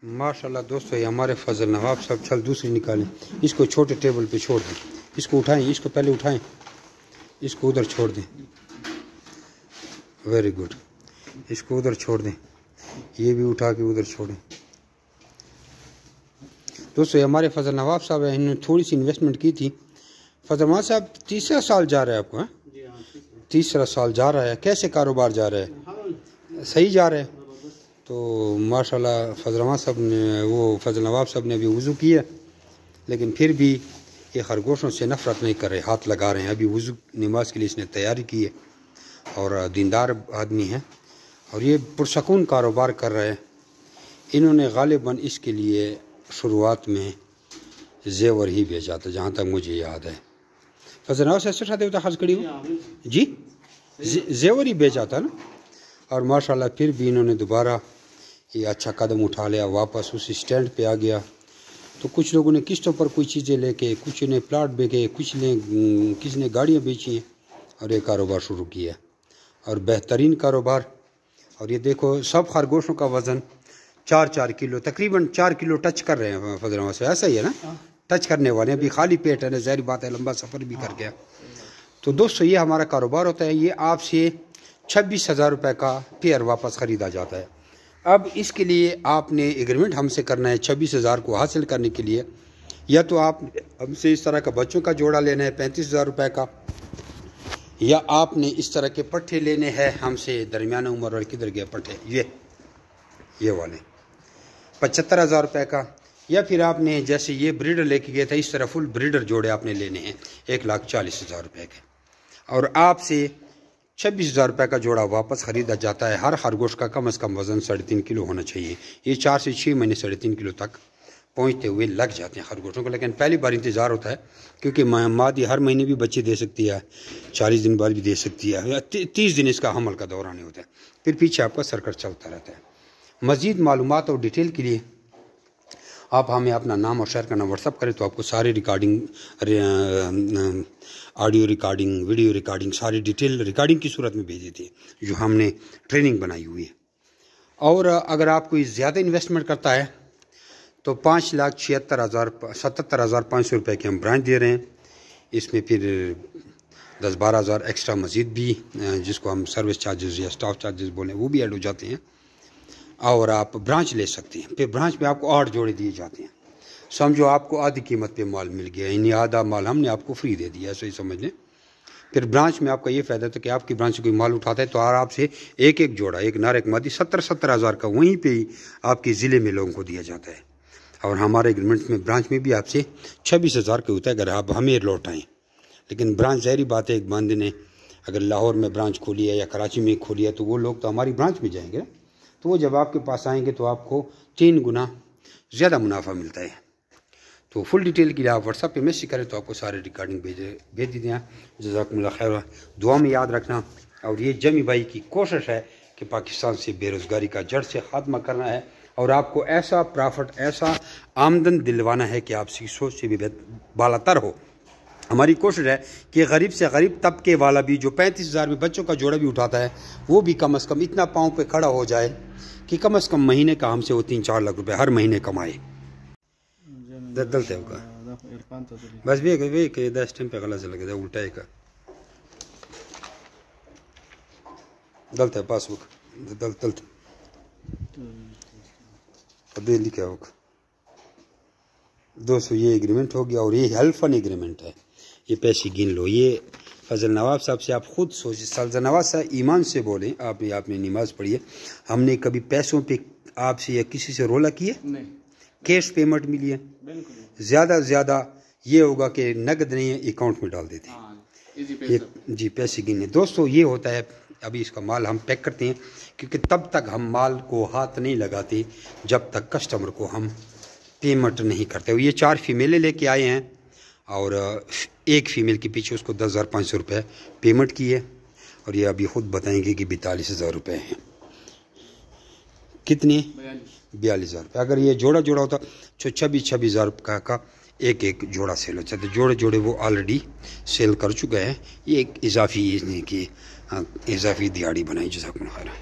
माशाल्लाह दोस्तों, ये हमारे फजल नवाब साहब चल दूसरी निकालें। इसको छोटे टेबल पे छोड़ दें, इसको उठाएं, इसको पहले उठाएं, इसको उधर छोड़ दें। वेरी गुड, इसको उधर छोड़ दें, ये भी उठा के उधर छोड़ें। दोस्तों ये हमारे फजल नवाब साहब हैं, इन्होंने थोड़ी सी इन्वेस्टमेंट की थी। फजल नवाब साहब तीसरा साल जा रहा है आपको? हाँ, तीसरा साल जा रहा है। कैसे कारोबार जा रहा है? सही जा रहा है। तो माशाल्लाह फजल नवाब साहब ने अभी वज़ू किया, लेकिन फिर भी ये खरगोशों से नफ़रत नहीं कर रहे, हाथ लगा रहे हैं। अभी वज़ू नमाज के लिए इसने तैयारी की है और दीनदार आदमी है और ये पुरसकून कारोबार कर रहे हैं। इन्होंने गालिबन इसके लिए शुरुआत में जेवर ही भेजा था, जहाँ तक मुझे याद है। फजल नवाब साहब से देवता खास कड़ी जी, जेवर ही भेजा था ना। और माशाल्लाह फिर भी इन्होंने दोबारा ये अच्छा कदम उठा लिया, वापस उस स्टैंड पे आ गया। तो कुछ लोगों ने किस्तों पर कोई चीज़ें लेके, कुछ ने प्लाट बेचे, किसी ने गाड़ियाँ बेची हैं और ये कारोबार शुरू किया और बेहतरीन कारोबार। और ये देखो सब खरगोशों का वज़न 4-4 किलो, तकरीबन 4 किलो टच कर रहे हैं फजल नवाब से। ऐसा ही है ना, टच करने वाले हैं। अभी खाली पेट है ना, ज़ाहिर बात है, लंबा सफ़र भी कर गया। तो दोस्तों ये हमारा कारोबार होता है। ये आपसे 26,000 रुपये का पेयर वापस ख़रीदा जाता है। अब इसके लिए आपने एग्रीमेंट हमसे करना है 26,000 को हासिल करने के लिए। या तो आप हमसे इस तरह का बच्चों का जोड़ा लेना है 35,000 रुपये का, या आपने इस तरह के पट्ठे लेने हैं हमसे दरमियाना उम्र और किधर गए पट्ठे, ये वाले 75,000 रुपये का। या फिर आपने जैसे ये ब्रीडर लेके गए थे, इस तरह फुल ब्रीडर जोड़े आपने लेने हैं 1,40,000 रुपये के। और आपसे 26,000 रुपये का जोड़ा वापस ख़रीदा जाता है। हर खरगोश का कम से कम वज़न 3.5 किलो होना चाहिए। ये 4 से 6 महीने 3.5 किलो तक पहुँचते हुए लग जाते हैं खरगोशों को। लेकिन पहली बार इंतज़ार होता है, क्योंकि मादी हर महीने भी बच्चे दे सकती है, 40 दिन बाद भी दे सकती है, 30 दिन इसका हमल का दौरान नहीं होता है। फिर पीछे आपका सर्कट चलता रहता है। मज़ीद मालूमात और डिटेल के लिए आप हमें अपना नाम और शहर का नाम व्हाट्सअप करें, तो आपको सारी recording, audio recording, video recording, सारी डिटेल रिकॉर्डिंग की सूरत में भेज देती है, जो हमने ट्रेनिंग बनाई हुई है। और अगर आप कोई ज़्यादा इन्वेस्टमेंट करता है तो 5,77,500 रुपये के हम ब्रांच दे रहे हैं। इसमें फिर 10-12 हज़ार एक्स्ट्रा मज़ीद भी, जिसको हम सर्विस चार्जेस या स्टाफ चार्जेस बोलें, वो भी ऐड हो जाते हैं। और आप ब्रांच ले सकते हैं। फिर ब्रांच में आपको 8 जोड़े दिए जाते हैं। समझो आपको आधी कीमत पे माल मिल गया, यानी आधा माल हमने आपको फ्री दे दिया, ऐसे ही समझ लें। फिर ब्रांच में आपका ये फ़ायदा था कि आपकी ब्रांच से कोई माल उठाता है तो आपसे एक जोड़ा, एक नर एक मादी 17 हज़ार का वहीं पे ही आपके ज़िले में लोगों को दिया जाता है। और हमारे एग्रीमेंट में ब्रांच में भी आपसे 26,000 का होता है अगर आप हमें लौटाएँ। लेकिन ब्रांच ज़ाहिर बात है, एक बंदे ने अगर लाहौर में ब्रांच खोली है या कराची में खोली है तो वो लोग तो हमारी ब्रांच में जाएंगे ना, तो वो जब आपके पास आएंगे तो आपको 3 गुना ज़्यादा मुनाफा मिलता है। तो फुल डिटेल के लिए आप व्हाट्सएप पे मैसेज करें तो आपको सारे रिकॉर्डिंग भेज देते हैं। जज़ाकुमुल्लाह खैर, दुआ में याद रखना। और ये जमी भाई की कोशिश है कि पाकिस्तान से बेरोज़गारी का जड़ से ख़ात्मा करना है और आपको ऐसा प्रॉफिट, ऐसा आमदन दिलवाना है कि आपकी सोच से भी बालातर हो। हमारी कोशिश है कि गरीब से गरीब तबके वाला भी जो 35,000 में बच्चों का जोड़ा भी उठाता है, वो भी कम से कम इतना पाँव पे खड़ा हो जाए कि कम से कम महीने का हमसे वो 3-4 लाख रुपए हर महीने कमाए। दलते होगा बस भी 10 टाइम पे गलत लगे उल्टा है का दलते पासबुक दलते अभी लिखा होगा। दोस्तों ये एग्रीमेंट हो गया और ये हेल्फन एग्रीमेंट है। ये पैसे गिन लो। ये फजल नवाब साहब से आप खुद सोचिए। फजल नवाब साहब ईमान से बोलें, आपने नमाज पढ़ी है, हमने कभी पैसों पे आपसे या किसी से रोला किया नहीं, कैश पेमेंट मिली है। ज़्यादा ज़्यादा ये होगा कि नगद नहीं है, अकाउंट में डाल देते हैं। ये जी पैसे गिने। दोस्तों ये होता है, अभी इसका माल हम पैक करते हैं, क्योंकि तब तक हम माल को हाथ नहीं लगाते जब तक कस्टमर को हम पेमेंट नहीं करते। ये 4 फीमेलें लेके आए हैं और एक फ़ीमेल के पीछे उसको 10,500 रुपये पेमेंट की है। और ये अभी ख़ुद बताएंगे कि 42,000 रुपये हैं। कितने? 42,000 रुपये। अगर ये जोड़ा होता तो 26,000 रुपये का एक जोड़ा सेल हो जाता। जोड़े वो ऑलरेडी सेल कर चुका है। ये एक इजाफी दिहाड़ी बनाई। जज़ाकुमुल्लाह खैर।